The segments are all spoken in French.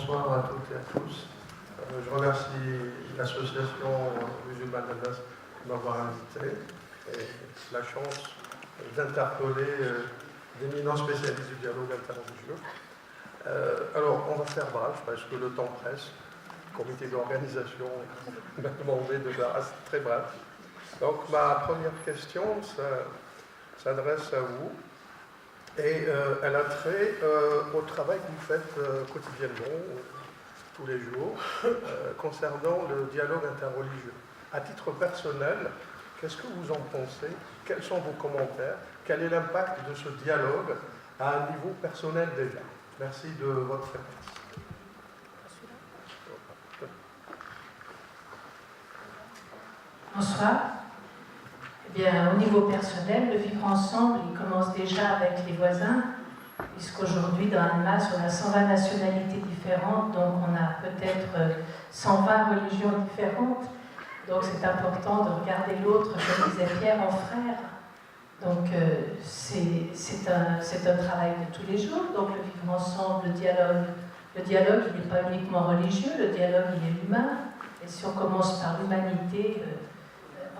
bonsoir à toutes et à tous. Je remercie l'association musulmane d'Alsace de m'avoir invité et la chance d'interpeller d'éminents spécialistes du dialogue interreligieux. Alors, on va faire bref parce que le temps presse. Le comité d'organisation m'a demandé de faire très bref. Donc, ma première question s'adresse à vous. Et elle a trait au travail que vous faites quotidiennement, tous les jours, concernant le dialogue interreligieux. À titre personnel, qu'est-ce que vous en pensez? Quels sont vos commentaires? Quel est l'impact de ce dialogue à un niveau personnel déjà? Merci de votre réponse. Bonsoir. Eh bien, au niveau personnel, le vivre ensemble, il commence déjà avec les voisins, puisqu'aujourd'hui, dans Annemasse, on a 120 nationalités différentes, donc on a peut-être 120 religions différentes. Donc c'est important de regarder l'autre, comme disait Pierre, en frère. Donc c'est un travail de tous les jours. Donc le vivre ensemble, le dialogue, il n'est pas uniquement religieux, le dialogue, il est humain. Et si on commence par l'humanité,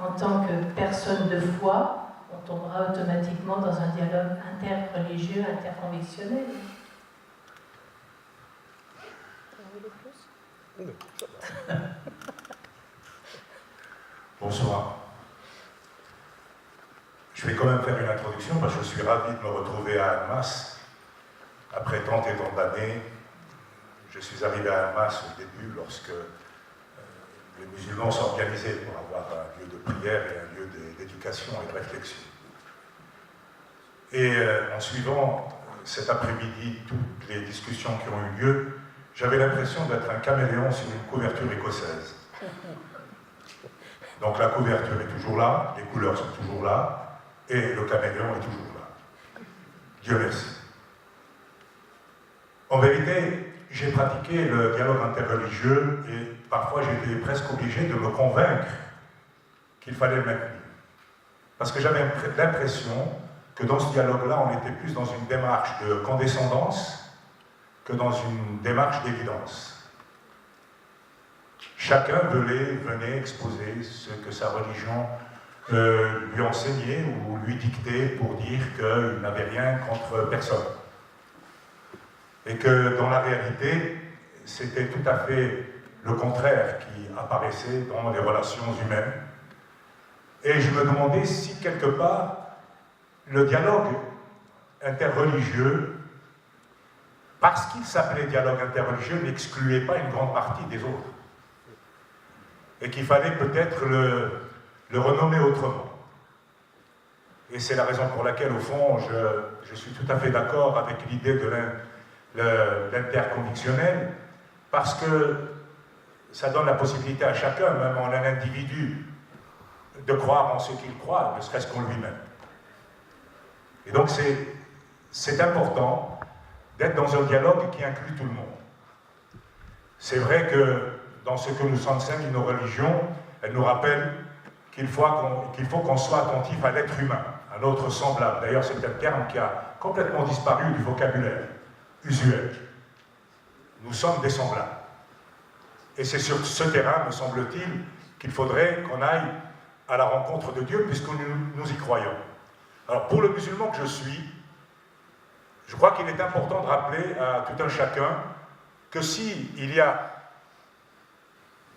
en tant que personne de foi, on tombera automatiquement dans un dialogue interreligieux, interconvictionnel. Bonsoir. Je vais quand même faire une introduction parce que je suis ravi de me retrouver à Annemasse. Après tant et tant d'années, je suis arrivé à Annemasse au début lorsque les musulmans s'organisaient pour avoir un lieu de prière et un lieu d'éducation et de réflexion. Et en suivant cet après-midi toutes les discussions qui ont eu lieu, j'avais l'impression d'être un caméléon sur une couverture écossaise. Donc la couverture est toujours là, les couleurs sont toujours là, et le caméléon est toujours là. Dieu merci. En vérité, j'ai pratiqué le dialogue interreligieux et parfois j'étais presque obligé de me convaincre qu'il fallait le maintenir. Parce que j'avais l'impression que dans ce dialogue-là, on était plus dans une démarche de condescendance que dans une démarche d'évidence. Chacun venait exposer ce que sa religion lui enseignait ou lui dictait pour dire qu'il n'avait rien contre personne. Et que dans la réalité, c'était tout à fait le contraire qui apparaissait dans les relations humaines. Et je me demandais si quelque part, le dialogue interreligieux, parce qu'il s'appelait dialogue interreligieux, n'excluait pas une grande partie des autres. Et qu'il fallait peut-être le renommer autrement. Et c'est la raison pour laquelle, au fond, je suis tout à fait d'accord avec l'idée de l'interconvictionnel, parce que ça donne la possibilité à chacun, même en un individu, de croire en ce qu'il croit, ne serait-ce qu'en lui-même. Et donc c'est important d'être dans un dialogue qui inclut tout le monde. C'est vrai que dans ce que nous enseignent nos religions, elles nous rappellent qu'il faut qu'on soit attentif à l'être humain, à notre semblable. D'ailleurs, c'est un terme qui a complètement disparu du vocabulaire usuel. Nous sommes des semblables. Et c'est sur ce terrain, me semble-t-il, qu'il faudrait qu'on aille à la rencontre de Dieu, puisque nous y croyons. Alors, pour le musulman que je suis, je crois qu'il est important de rappeler à tout un chacun que s'il y a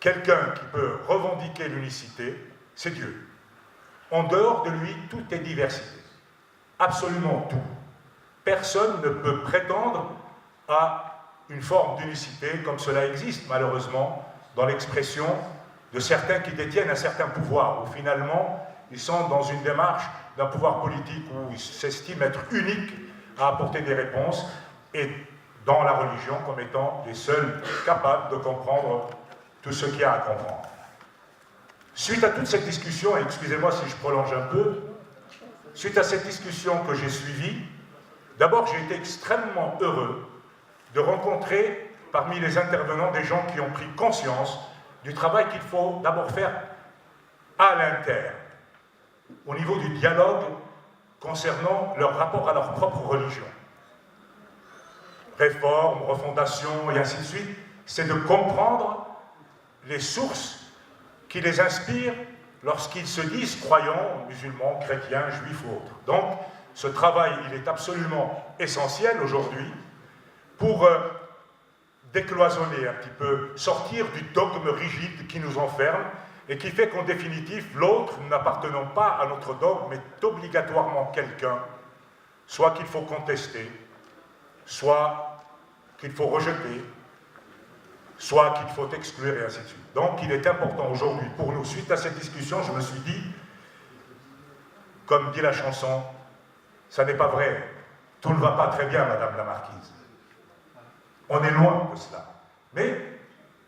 quelqu'un qui peut revendiquer l'unicité, c'est Dieu. En dehors de lui, tout est diversité. Absolument tout. Personne ne peut prétendre à une forme d'unicité comme cela existe malheureusement dans l'expression de certains qui détiennent un certain pouvoir, où finalement ils sont dans une démarche d'un pouvoir politique où ils s'estiment être uniques à apporter des réponses, et dans la religion comme étant les seuls capables de comprendre tout ce qu'il y a à comprendre. Suite à toute cette discussion, et excusez-moi si je prolonge un peu, suite à cette discussion que j'ai suivie, d'abord j'ai été extrêmement heureux de rencontrer parmi les intervenants des gens qui ont pris conscience du travail qu'il faut d'abord faire à l'interne, au niveau du dialogue concernant leur rapport à leur propre religion. réforme, refondation et ainsi de suite, c'est de comprendre les sources qui les inspirent lorsqu'ils se disent croyants, musulmans, chrétiens, juifs ou autres. Donc, ce travail, il est absolument essentiel aujourd'hui pour décloisonner un petit peu, sortir du dogme rigide qui nous enferme et qui fait qu'en définitive, l'autre, n'appartenant pas à notre dogme, est obligatoirement quelqu'un, soit qu'il faut contester, soit qu'il faut rejeter, soit qu'il faut exclure, et ainsi de suite. Donc il est important aujourd'hui pour nous, suite à cette discussion, je me suis dit, comme dit la chanson, ça n'est pas vrai, tout ne va pas très bien, Madame la Marquise. On est loin de cela. Mais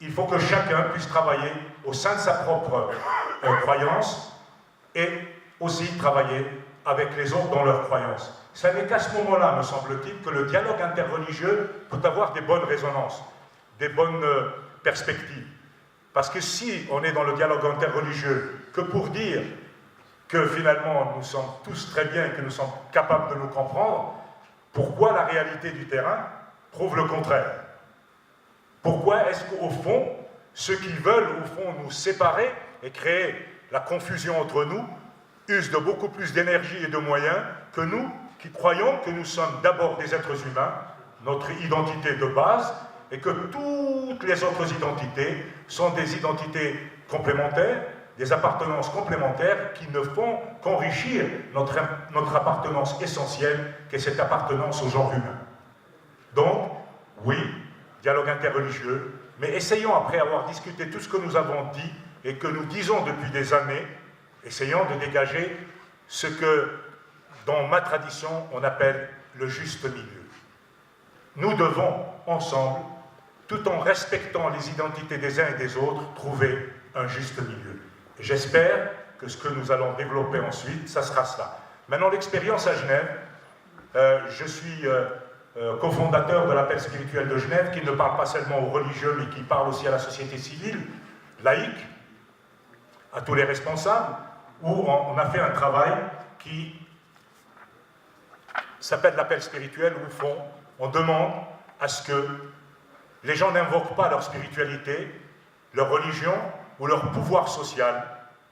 il faut que chacun puisse travailler au sein de sa propre croyance et aussi travailler avec les autres dans leurs croyances. Ce n'est qu'à ce moment-là, me semble-t-il, que le dialogue interreligieux peut avoir des bonnes résonances, des bonnes perspectives. Parce que si on est dans le dialogue interreligieux que pour dire que finalement nous sommes tous très bien et que nous sommes capables de nous comprendre, pourquoi la réalité du terrain prouve le contraire? Pourquoi est-ce qu'au fond, ceux qui veulent au fond nous séparer et créer la confusion entre nous usent de beaucoup plus d'énergie et de moyens que nous qui croyons que nous sommes d'abord des êtres humains, notre identité de base, et que toutes les autres identités sont des identités complémentaires, des appartenances complémentaires qui ne font qu'enrichir notre appartenance essentielle, qui est cette appartenance au genre humain. Donc, oui, dialogue interreligieux, mais essayons, après avoir discuté tout ce que nous avons dit et que nous disons depuis des années, essayons de dégager ce que, dans ma tradition, on appelle le juste milieu. Nous devons, ensemble, tout en respectant les identités des uns et des autres, trouver un juste milieu. Et j'espère que ce que nous allons développer ensuite, ça sera cela. Maintenant, l'expérience à Genève, je suis cofondateur de l'appel spirituel de Genève, qui ne parle pas seulement aux religieux, mais qui parle aussi à la société civile, laïque, à tous les responsables, où on a fait un travail qui s'appelle l'appel spirituel, où au fond, on demande à ce que les gens n'invoquent pas leur spiritualité, leur religion ou leur pouvoir social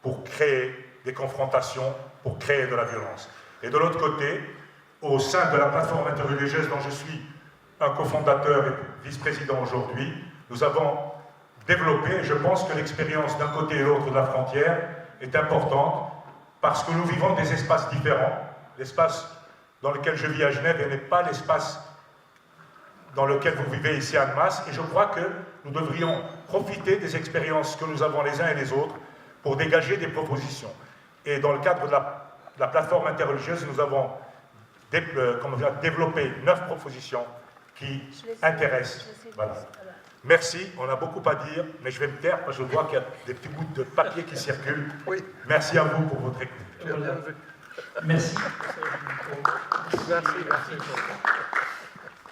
pour créer des confrontations, pour créer de la violence. Et de l'autre côté, au sein de la plateforme interreligieuse dont je suis un cofondateur et vice-président aujourd'hui, nous avons développé, je pense que l'expérience d'un côté et l'autre de la frontière est importante parce que nous vivons des espaces différents. L'espace dans lequel je vis à Genève n'est pas l'espace dans lequel vous vivez ici à Annemasse, et je crois que nous devrions profiter des expériences que nous avons les uns et les autres pour dégager des propositions. Et dans le cadre de la plateforme interreligieuse, nous avons développé 9 propositions qui intéressent. Voilà. Merci, on a beaucoup à dire, mais je vais me taire parce que je vois qu'il y a des petits bouts de papier qui circulent. Oui. Merci à vous pour votre écoute. Merci. Merci.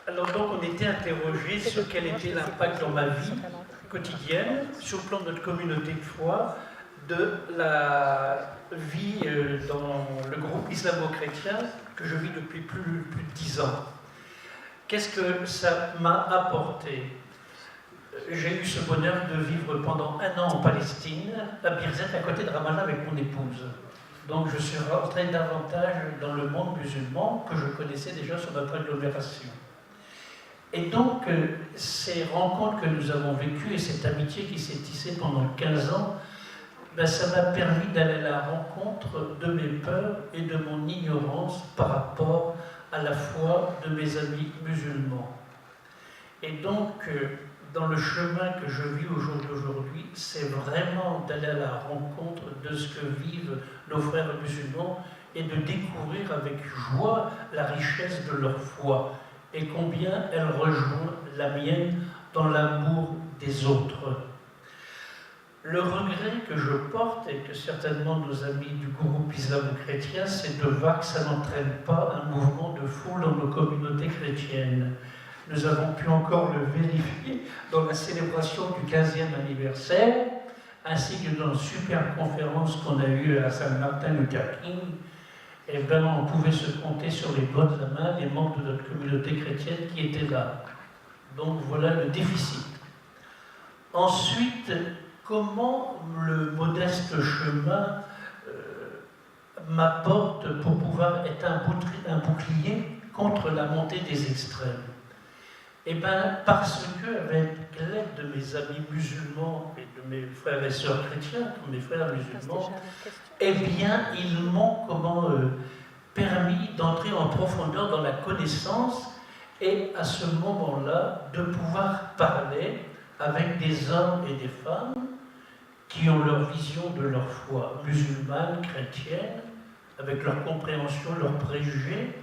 Alors donc on était interrogé sur quel était l'impact dans ma vie quotidienne, sur le plan de notre communauté de foi, de la vie dans le groupe islamo-chrétien que je vis depuis plus de 10 ans. Qu'est-ce que ça m'a apporté? J'ai eu ce bonheur de vivre pendant 1 an en Palestine, à Birzeit, à côté de Ramallah, avec mon épouse. Donc je suis rentré davantage dans le monde musulman que je connaissais déjà sur notre agglomération. Et donc, ces rencontres que nous avons vécues et cette amitié qui s'est tissée pendant 15 ans, ben, ça m'a permis d'aller à la rencontre de mes peurs et de mon ignorance par rapport à la foi de mes amis musulmans. Et donc, dans le chemin que je vis au jour d'aujourd'hui, c'est vraiment d'aller à la rencontre de ce que vivent nos frères musulmans et de découvrir avec joie la richesse de leur foi et combien elle rejoint la mienne dans l'amour des autres. Le regret que je porte, et que certainement nos amis du groupe islamo-chrétien, c'est de voir que ça n'entraîne pas un mouvement de foule dans nos communautés chrétiennes. Nous avons pu encore le vérifier dans la célébration du 15e anniversaire, ainsi que dans une super conférence qu'on a eue à Saint-Martin Luther King. eh bien, on pouvait se compter sur les doigts de la main les membres de notre communauté chrétienne qui étaient là. Donc voilà le déficit. Ensuite, comment le modeste chemin m'apporte pour pouvoir être un bouclier contre la montée des extrêmes? Eh bien, parce que, avec l'aide de mes amis musulmans et de mes frères et sœurs chrétiens, comme mes frères musulmans, eh bien, ils m'ont permis d'entrer en profondeur dans la connaissance et à ce moment-là, de pouvoir parler avec des hommes et des femmes qui ont leur vision de leur foi musulmane, chrétienne, avec leur compréhension, leurs préjugés,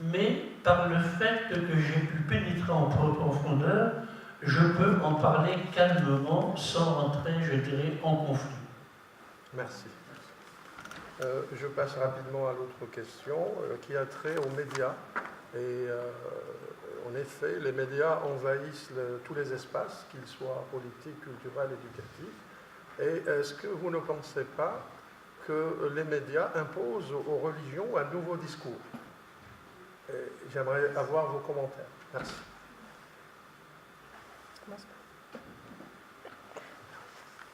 mais par le fait que j'ai pu pénétrer en profondeur, je peux en parler calmement, sans rentrer, je dirais, en conflit. Merci. Je passe rapidement à l'autre question qui a trait aux médias. Et en effet, les médias envahissent tous les espaces, qu'ils soient politiques, culturels, éducatifs. Et est-ce que vous ne pensez pas que les médias imposent aux religions un nouveau discours? J'aimerais avoir vos commentaires. Merci.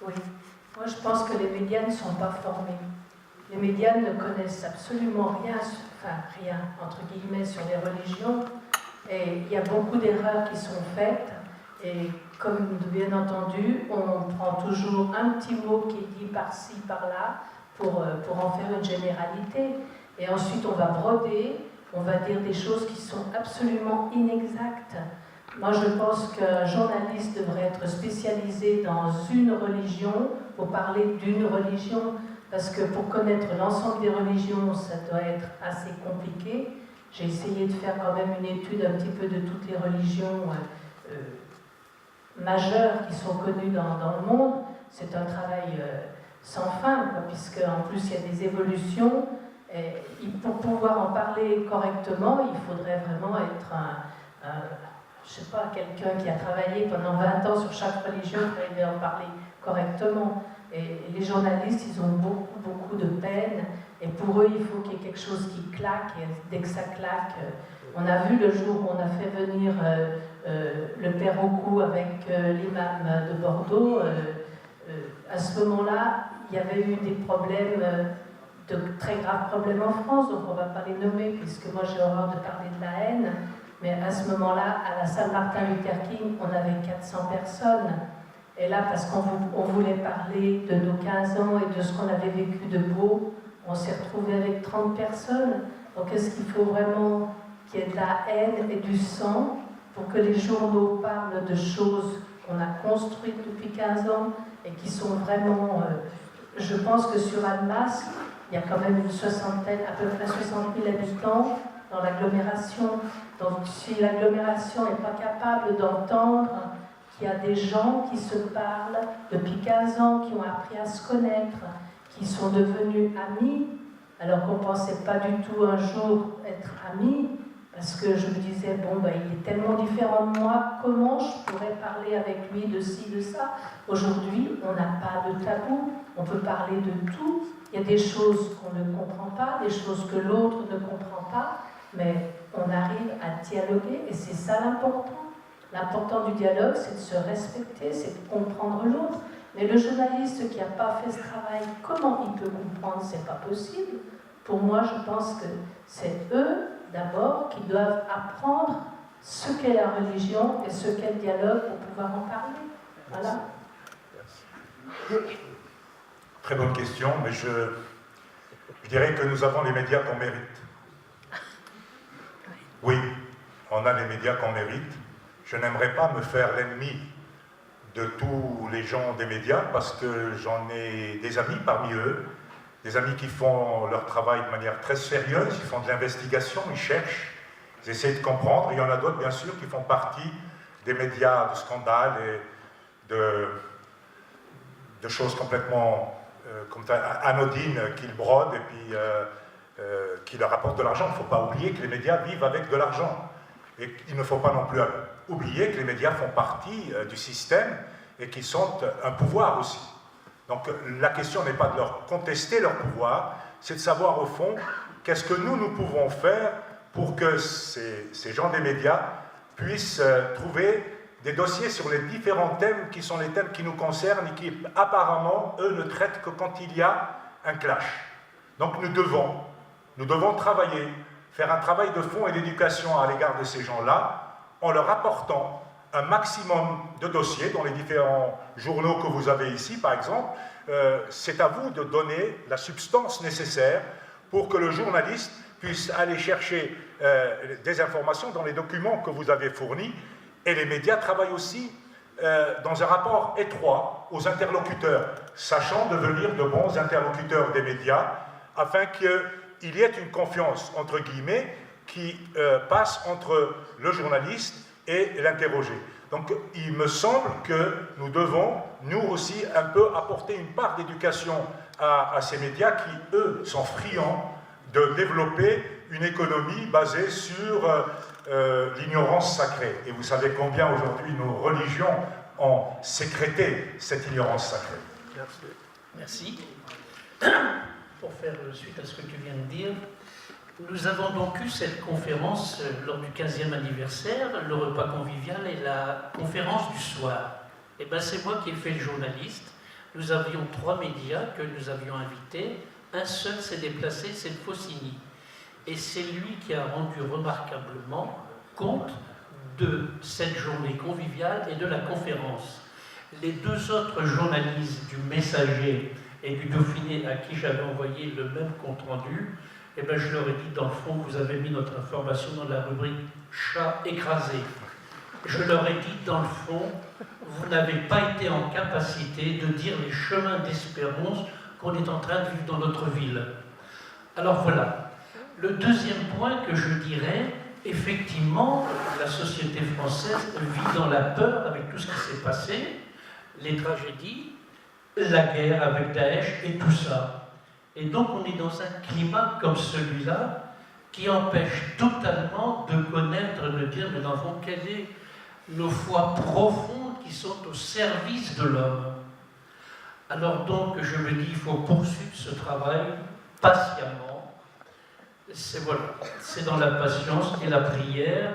Oui, moi je pense que les médias ne sont pas formés. Les médias ne connaissent absolument rien, enfin rien, entre guillemets, sur les religions. Et il y a beaucoup d'erreurs qui sont faites. Et comme bien entendu, on prend toujours un petit mot qui est dit par-ci, par-là, pour en faire une généralité. Et ensuite, on va broder, on va dire des choses qui sont absolument inexactes. Moi, je pense qu'un journaliste devrait être spécialisé dans une religion pour parler d'une religion, parce que pour connaître l'ensemble des religions, ça doit être assez compliqué. J'ai essayé de faire quand même une étude un petit peu de toutes les religions majeures qui sont connues dans le monde. C'est un travail sans fin, puisque en plus il y a des évolutions. Et pour pouvoir en parler correctement, il faudrait vraiment être je sais pas, quelqu'un qui a travaillé pendant 20 ans sur chaque religion pour arriver à en parler correctement. Et les journalistes, ils ont beaucoup de peine. Et pour eux, il faut qu'il y ait quelque chose qui claque. Et dès que ça claque, on a vu le jour où on a fait venir le père Aucou avec l'imam de Bordeaux. À ce moment-là, il y avait eu des problèmes, de très graves problèmes en France. Donc on ne va pas les nommer, puisque moi j'ai horreur de parler de la haine. Mais à ce moment-là, à la salle Martin Luther King, on avait 400 personnes. Et là, parce qu'on voulait parler de nos 15 ans et de ce qu'on avait vécu de beau, on s'est retrouvé avec 30 personnes. Donc est-ce qu'il faut vraiment qu'il y ait de la haine et du sang pour que les journaux parlent de choses qu'on a construites depuis 15 ans et qui sont vraiment... je pense que sur Annemasse, il y a quand même une soixantaine, à peu près 60 000 habitants dans l'agglomération. Donc si l'agglomération n'est pas capable d'entendre qu'il y a des gens qui se parlent depuis 15 ans, qui ont appris à se connaître, qui sont devenus amis, alors qu'on ne pensait pas du tout un jour être amis, parce que je me disais, bon, il est tellement différent de moi, comment je pourrais parler avec lui de ci, de ça? Aujourd'hui, on n'a pas de tabou, on peut parler de tout. Il y a des choses qu'on ne comprend pas, des choses que l'autre ne comprend pas, mais on arrive à dialoguer et c'est ça l'important. L'important du dialogue, c'est de se respecter, c'est de comprendre l'autre. Mais le journaliste qui n'a pas fait ce travail, comment il peut comprendre? C'est pas possible. Pour moi, je pense que c'est eux, d'abord, qui doivent apprendre ce qu'est la religion et ce qu'est le dialogue pour pouvoir en parler. Voilà. Très bonne question, mais je dirais que nous avons les médias qu'on mérite. Oui, on a les médias qu'on mérite. Je n'aimerais pas me faire l'ennemi de tous les gens des médias parce que j'en ai des amis parmi eux, des amis qui font leur travail de manière très sérieuse, ils font de l'investigation, ils cherchent, ils essaient de comprendre. Il y en a d'autres, bien sûr, qui font partie des médias de scandales et de choses complètement anodines qu'ils brodent et puis qui leur apportent de l'argent. Il ne faut pas oublier que les médias vivent avec de l'argent. Et il ne faut pas non plus oublier que les médias font partie du système et qu'ils sont un pouvoir aussi. Donc la question n'est pas de leur contester leur pouvoir, c'est de savoir au fond qu'est-ce que nous pouvons faire pour que ces gens des médias puissent trouver des dossiers sur les différents thèmes qui sont les thèmes qui nous concernent et qui apparemment, eux, ne traitent que quand il y a un clash. Donc nous devons travailler, faire un travail de fond et d'éducation à l'égard de ces gens-là, en leur apportant un maximum de dossiers dans les différents journaux que vous avez ici, par exemple. C'est à vous de donner la substance nécessaire pour que le journaliste puisse aller chercher des informations dans les documents que vous avez fournis. Et les médias travaillent aussi dans un rapport étroit aux interlocuteurs, sachant devenir de bons interlocuteurs des médias, afin qu'il y ait une confiance, entre guillemets, qui passe entre le journaliste et l'interrogé. Donc il me semble que nous devons, nous aussi, un peu apporter une part d'éducation à ces médias qui, eux, sont friands de développer une économie basée sur l'ignorance sacrée. Et vous savez combien aujourd'hui nos religions ont sécrété cette ignorance sacrée. Merci. Pour faire suite à ce que tu viens de dire, nous avons donc eu cette conférence lors du 15e anniversaire, le repas convivial et la conférence du soir. Et bien c'est moi qui ai fait le journaliste. Nous avions 3 médias que nous avions invités. Un seul s'est déplacé, c'est le Faucigny. Et c'est lui qui a rendu remarquablement compte de cette journée conviviale et de la conférence. Les 2 autres journalistes du Messager et du Dauphiné à qui j'avais envoyé le même compte-rendu, eh ben je leur ai dit, dans le fond, vous avez mis notre information dans la rubrique « chat écrasé ». Je leur ai dit, dans le fond, vous n'avez pas été en capacité de dire les chemins d'espérance qu'on est en train de vivre dans notre ville. Alors voilà. Le deuxième point que je dirais, effectivement, la société française vit dans la peur avec tout ce qui s'est passé, les tragédies, la guerre avec Daesh et tout ça. Et donc on est dans un climat comme celui-là qui empêche totalement de connaître, de dire, mais dans le fond, quelles sont nos foi profondes qui sont au service de l'homme. Alors donc, je me dis, il faut poursuivre ce travail patiemment. C'est dans la patience et la prière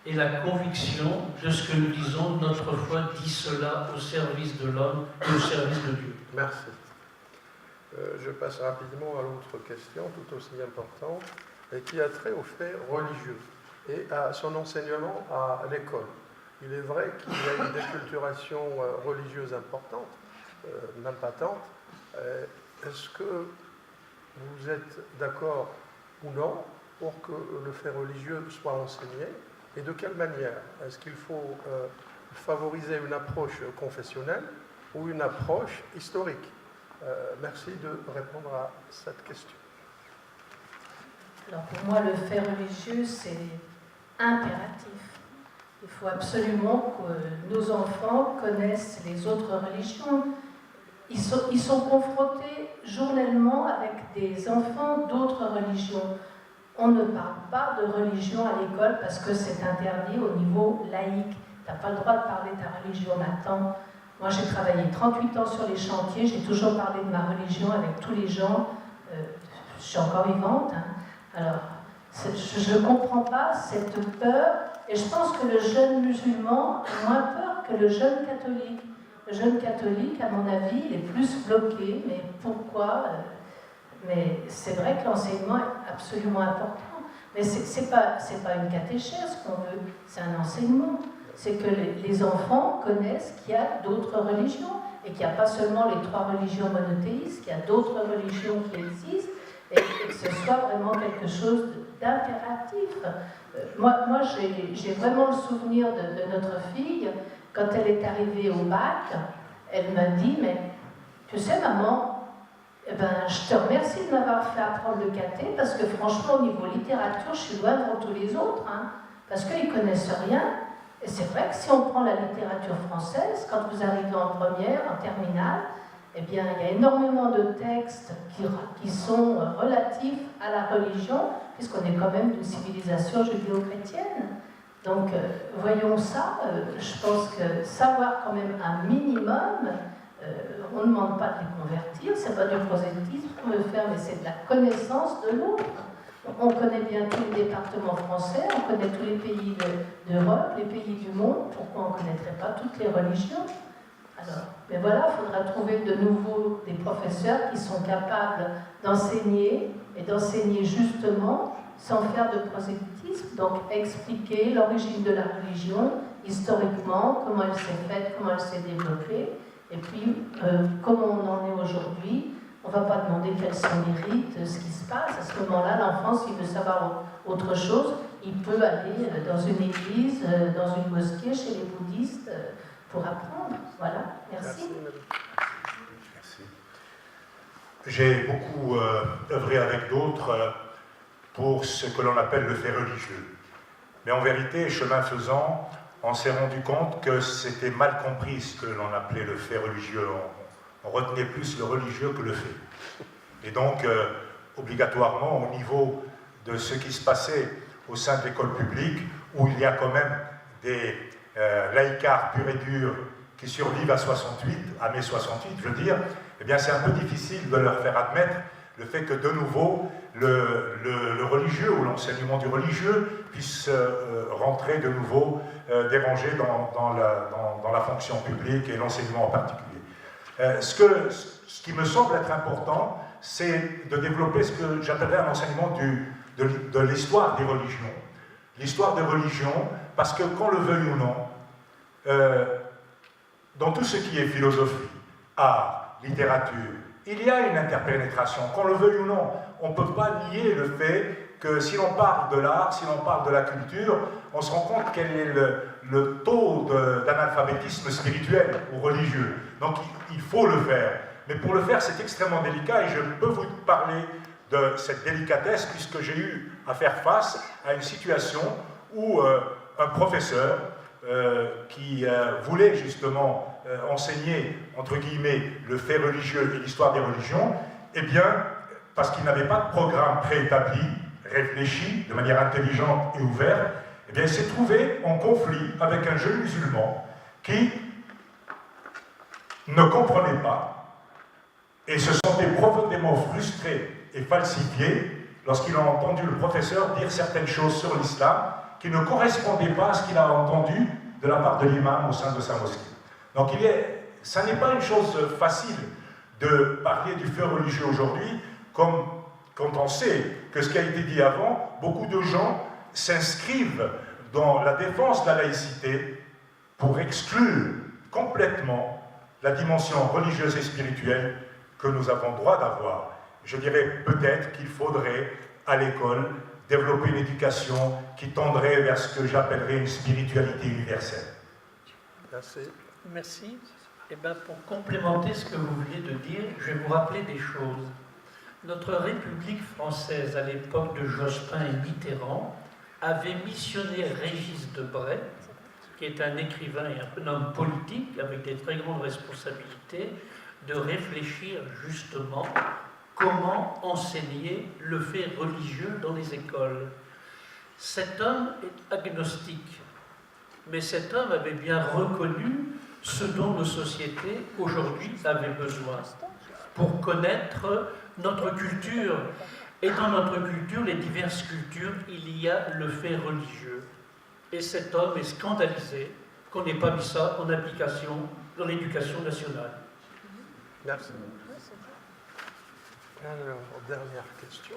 et la conviction de ce que nous disons, notre foi dit cela au service de l'homme et au service de Dieu. Merci. Je passe rapidement à l'autre question, tout aussi importante, et qui a trait aux faits religieux et à son enseignement à l'école. Il est vrai qu'il y a une déculturation religieuse importante, même patente. Est-ce que vous êtes d'accord ou non pour que le fait religieux soit enseigné, et de quelle manière? Est-ce qu'il faut favoriser une approche confessionnelle ou une approche historique? Merci de répondre à cette question. Alors pour moi, le fait religieux, c'est impératif. Il faut absolument que nos enfants connaissent les autres religions. Ils sont confrontés journellement avec des enfants d'autres religions. On ne parle pas de religion à l'école parce que c'est interdit au niveau laïque. Tu n'as pas le droit de parler de ta religion, Nathan. Moi, j'ai travaillé 38 ans sur les chantiers, j'ai toujours parlé de ma religion avec tous les gens. Je suis encore vivante. Hein. Alors, je ne comprends pas cette peur, et je pense que le jeune musulman a moins peur que le jeune catholique. Le jeune catholique, à mon avis, il est plus bloqué. Mais pourquoi? Mais c'est vrai que l'enseignement est absolument important. Mais c'est pas une catéchèse qu'on veut, c'est un enseignement. C'est que les enfants connaissent qu'il y a d'autres religions, et qu'il n'y a pas seulement les 3 religions monothéistes, qu'il y a d'autres religions qui existent, et que ce soit vraiment quelque chose d'impératif. Moi j'ai vraiment le souvenir de notre fille, quand elle est arrivée au bac, elle m'a dit, mais tu sais maman, eh ben, je te remercie de m'avoir fait apprendre le caté, parce que franchement au niveau littérature, je suis loin devant tous les autres, hein, parce qu'ils ne connaissent rien. Et c'est vrai que si on prend la littérature française, quand vous arrivez en première, en terminale, eh bien, il y a énormément de textes qui sont relatifs à la religion, puisqu'on est quand même d'une civilisation judéo-chrétienne. Donc, voyons ça. Je pense que savoir quand même un minimum, on ne demande pas de les convertir, c'est pas du prosélytisme qu'on veut faire, mais c'est de la connaissance de l'autre. On connaît bien tous les départements français, on connaît tous les pays d'Europe, les pays du monde. Pourquoi on ne connaîtrait pas toutes les religions? Alors, mais voilà, il faudra trouver de nouveau des professeurs qui sont capables d'enseigner, et d'enseigner justement sans faire de prosélytisme, donc expliquer l'origine de la religion, historiquement, comment elle s'est faite, comment elle s'est développée, et puis comment on en est aujourd'hui. On ne va pas demander quels sont les rites, ce qui se passe. À ce moment-là, l'enfant, s'il veut savoir autre chose, il peut aller dans une église, dans une mosquée, chez les bouddhistes, pour apprendre. Voilà, merci. Merci. J'ai beaucoup œuvré avec d'autres pour ce que l'on appelle le fait religieux. Mais en vérité, chemin faisant, on s'est rendu compte que c'était mal compris ce que l'on appelait le fait religieux. On retenait plus le religieux que le fait. Et donc, obligatoirement, au niveau de ce qui se passait au sein de l'école publique, où il y a quand même des laïcards purs et durs qui survivent à mai 68, je veux dire, eh bien c'est un peu difficile de leur faire admettre le fait que de nouveau le religieux ou l'enseignement du religieux puisse rentrer de nouveau déranger dans la fonction publique et l'enseignement en particulier. Ce qui me semble être important, c'est de développer ce que j'appellerais un enseignement de l'histoire des religions. L'histoire des religions, parce que qu'on le veuille ou non, dans tout ce qui est philosophie, art, littérature, il y a une interpénétration, qu'on le veuille ou non. On ne peut pas nier le fait que si l'on parle de l'art, si l'on parle de la culture, on se rend compte quel est le taux d'analphabétisme spirituel ou religieux. Donc il faut le faire. Mais pour le faire, c'est extrêmement délicat et je peux vous parler de cette délicatesse puisque j'ai eu à faire face à une situation où un professeur qui voulait justement enseigner, entre guillemets, le fait religieux et l'histoire des religions, eh bien, parce qu'il n'avait pas de programme préétabli, réfléchi, de manière intelligente et ouverte, eh bien, il s'est trouvé en conflit avec un jeune musulman qui ne comprenait pas et se sentait profondément frustré et falsifié lorsqu'il a entendu le professeur dire certaines choses sur l'islam qui ne correspondaient pas à ce qu'il a entendu de la part de l'imam au sein de sa mosquée. Donc ça n'est pas une chose facile de parler du fait religieux aujourd'hui, comme quand on sait que ce qui a été dit avant, beaucoup de gens s'inscrivent dans la défense de la laïcité pour exclure complètement la dimension religieuse et spirituelle que nous avons droit d'avoir. Je dirais peut-être qu'il faudrait, à l'école, développer une éducation qui tendrait vers ce que j'appellerais une spiritualité universelle. Merci. Merci. Eh bien, pour complémenter ce que vous venez de dire, je vais vous rappeler des choses. Notre République française, à l'époque de Jospin et Mitterrand, avait missionné Régis Debray, qui est un écrivain et un homme politique avec des très grandes responsabilités, de réfléchir justement comment enseigner le fait religieux dans les écoles. Cet homme est agnostique, mais cet homme avait bien reconnu ce dont nos sociétés aujourd'hui avaient besoin pour connaître notre culture. Et dans notre culture, les diverses cultures, il y a le fait religieux. Et cet homme est scandalisé qu'on n'ait pas mis ça en application dans l'éducation nationale. Merci. Alors, dernière question,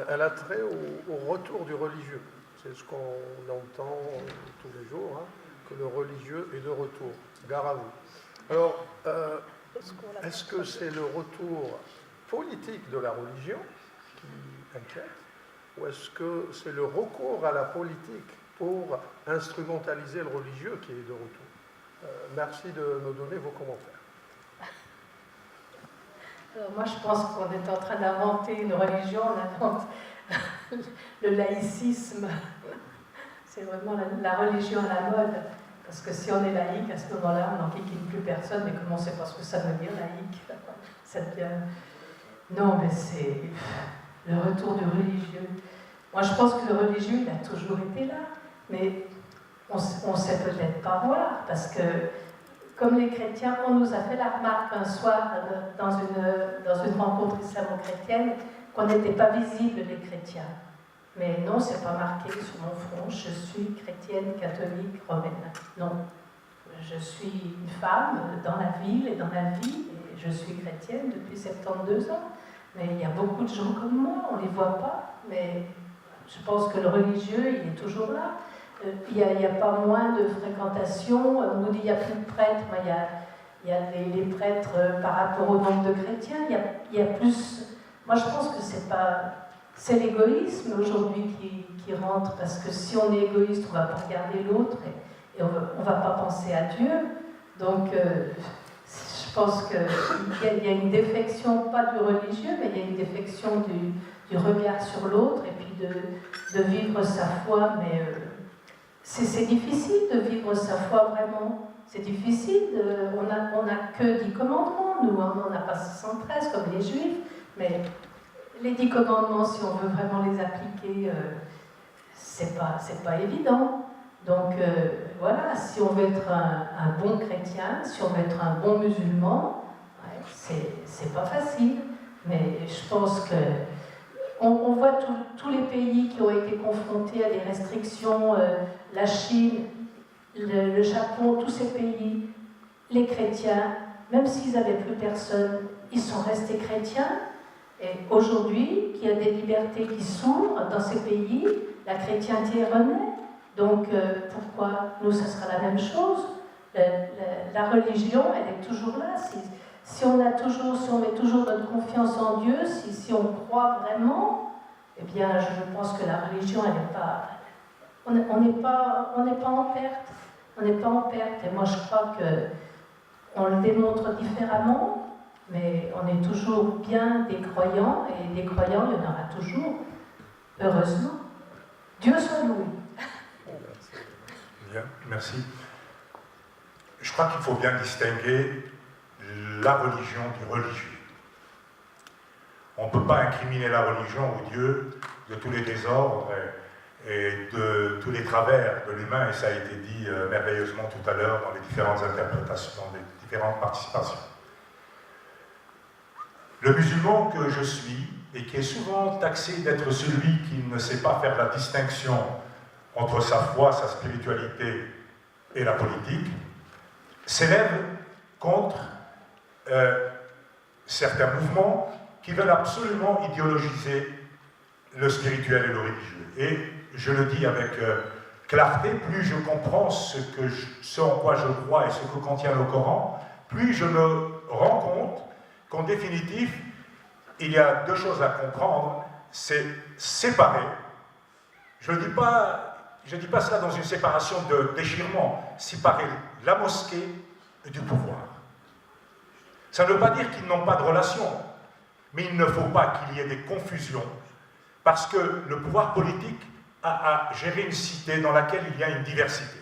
elle a trait au retour du religieux. C'est ce qu'on entend tous les jours, hein, que le religieux est de retour. Gare à vous. Alors, est-ce que c'est le retour politique de la religion qui inquiète, ou est-ce que c'est le recours à la politique pour instrumentaliser le religieux qui est de retour? Merci de nous donner vos commentaires. Alors moi, je pense qu'on est en train d'inventer une religion, on invente le laïcisme. C'est vraiment la religion à la mode. Parce que si on est laïque, à ce moment-là, on n'enquiquine plus personne, mais comment on ne sait pas ce que ça veut dire, laïque? Ça devient... Non, mais c'est le retour du religieux. Moi, je pense que le religieux, il a toujours été là, mais on ne sait peut-être pas voir, parce que comme les chrétiens, on nous a fait la remarque un soir dans une rencontre islamo-chrétienne qu'on n'était pas visible les chrétiens. Mais non, c'est pas marqué sur mon front, je suis chrétienne, catholique, romaine. Non, je suis une femme dans la ville et dans la vie, et je suis chrétienne depuis 72 ans. Mais il y a beaucoup de gens comme moi, on ne les voit pas, mais je pense que le religieux, il est toujours là. Il n'y a pas moins de fréquentation, on nous dit qu'il n'y a plus de prêtres, mais il y a les prêtres par rapport au nombre de chrétiens, il y a plus... Moi je pense que c'est l'égoïsme aujourd'hui qui rentre, parce que si on est égoïste, on ne va pas regarder l'autre et on ne va pas penser à Dieu. Donc je pense qu'il y a une défection, pas du religieux, mais il y a une défection du regard sur l'autre et puis de vivre sa foi, mais c'est difficile de vivre sa foi vraiment. C'est difficile, on n'a que 10 commandements, nous, hein, on n'a pas 613 comme les Juifs, mais les 10 commandements, si on veut vraiment les appliquer, c'est pas évident. Donc voilà, si on veut être un bon chrétien, si on veut être un bon musulman, ouais, c'est pas facile. Mais je pense que on voit tous les pays qui ont été confrontés à des restrictions, la Chine, le Japon, tous ces pays, les chrétiens, même s'ils n'avaient plus personne, ils sont restés chrétiens. Et aujourd'hui, qu'il y a des libertés qui s'ouvrent dans ces pays, la chrétienté renaît. Donc pourquoi nous, ça sera la même chose? La religion, elle est toujours là. Si on met toujours notre confiance en Dieu, si on croit vraiment, eh bien, je pense que la religion, elle n'est pas... On n'est pas en perte. On n'est pas en perte. Et moi, je crois qu'on le démontre différemment, mais on est toujours bien des croyants, et des croyants, il y en aura toujours, heureusement. Dieu soit loué. Bien, merci. Je crois qu'il faut bien distinguer la religion du religieux. On ne peut pas incriminer la religion ou Dieu de tous les désordres et de tous les travers de l'humain, et ça a été dit merveilleusement tout à l'heure dans les différentes interprétations, dans les différentes participations. Le musulman que je suis, et qui est souvent taxé d'être celui qui ne sait pas faire la distinction entre sa foi, sa spiritualité et la politique, s'élève contre certains mouvements qui veulent absolument idéologiser le spirituel et le religieux. Et je le dis avec clarté, plus je comprends ce en quoi je crois et ce que contient le Coran, plus je me rends compte qu'en définitive, il y a deux choses à comprendre, c'est séparer. Je ne dis pas cela dans une séparation de déchirement, séparer la mosquée du pouvoir. Ça ne veut pas dire qu'ils n'ont pas de relation, mais il ne faut pas qu'il y ait des confusions, parce que le pouvoir politique a à gérer une cité dans laquelle il y a une diversité.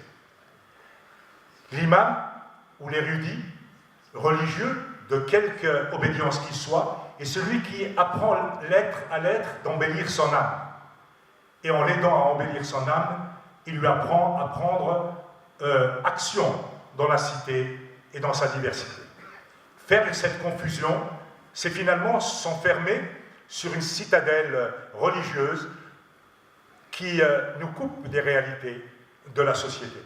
L'imam ou l'érudit religieux, de quelque obédience qu'il soit, est celui qui apprend lettre à lettre d'embellir son âme. Et en l'aidant à embellir son âme, il lui apprend à prendre action dans la cité et dans sa diversité. Faire cette confusion, c'est finalement s'enfermer sur une citadelle religieuse qui nous coupe des réalités de la société.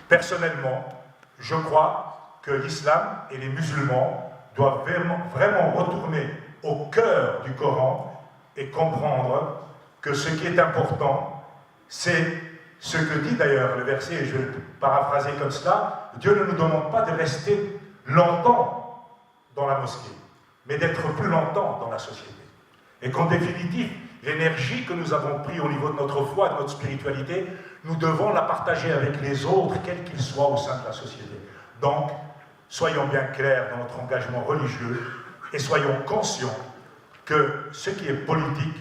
Personnellement, je crois que l'islam et les musulmans doivent vraiment retourner au cœur du Coran et comprendre que ce qui est important, c'est ce que dit d'ailleurs le verset, et je vais le paraphraser comme cela, Dieu ne nous demande pas de rester longtemps dans la mosquée, mais d'être plus longtemps dans la société. Et qu'en définitive, l'énergie que nous avons prise au niveau de notre foi, de notre spiritualité, nous devons la partager avec les autres, quels qu'ils soient au sein de la société. Donc, soyons bien clairs dans notre engagement religieux et soyons conscients que ce qui est politique,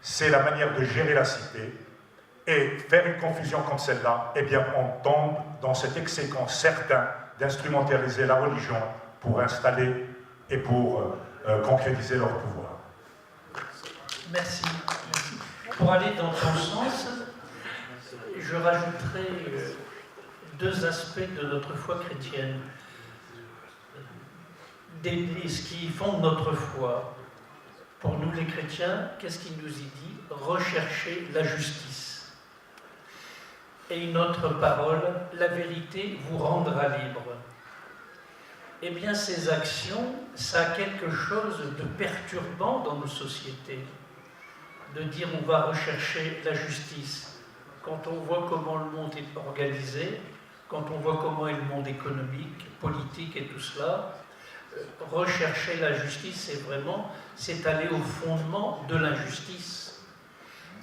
c'est la manière de gérer la cité. Et faire une confusion comme celle-là, eh bien, on tombe dans cet excès qu'ont certains d'instrumentaliser la religion pour installer et pour concrétiser leur pouvoir. Merci. Pour aller dans ton sens, je rajouterai deux aspects de notre foi chrétienne. Ce qui fonde notre foi. Pour nous les chrétiens, qu'est-ce qu'il nous y dit? Recherchez la justice. Et une autre parole, la vérité vous rendra libre. Eh bien, ces actions, ça a quelque chose de perturbant dans nos sociétés. De dire on va rechercher la justice. Quand on voit comment le monde est organisé, quand on voit comment est le monde économique, politique et tout cela, rechercher la justice, c'est aller au fondement de l'injustice.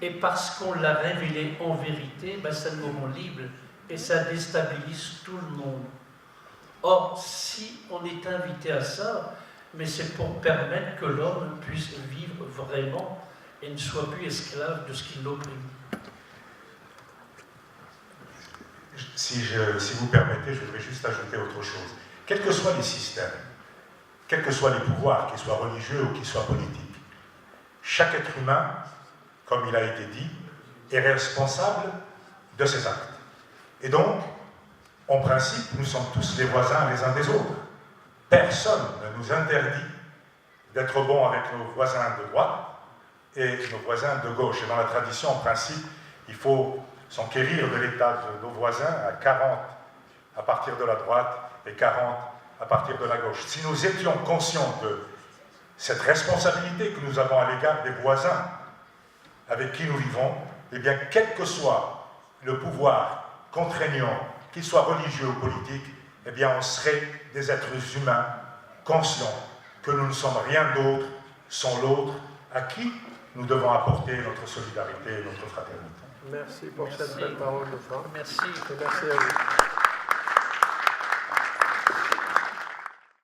Et parce qu'on l'a révélé en vérité, ça nous rend libre et ça déstabilise tout le monde. Or, si on est invité à ça, mais c'est pour permettre que l'homme puisse vivre vraiment et ne soit plus esclave de ce qui l'opprime. Si vous permettez, je voudrais juste ajouter autre chose. Quels que soient les systèmes, quels que soient les pouvoirs, qu'ils soient religieux ou qu'ils soient politiques, chaque être humain, comme il a été dit, est responsable de ses actes. Et donc, en principe, nous sommes tous les voisins les uns des autres. Personne ne nous interdit d'être bons avec nos voisins de droite et nos voisins de gauche. Et dans la tradition, en principe, il faut s'enquérir de l'état de nos voisins à 40 à partir de la droite et 40 à partir de la gauche. Si nous étions conscients de cette responsabilité que nous avons à l'égard des voisins avec qui nous vivons, eh bien, quel que soit le pouvoir contraignant, qu'il soit religieux ou politique, eh bien, on serait des êtres humains conscients que nous ne sommes rien d'autre sans l'autre, à qui nous devons apporter notre solidarité et notre fraternité. Merci pour cette belle parole de fin. Merci. Et merci à vous.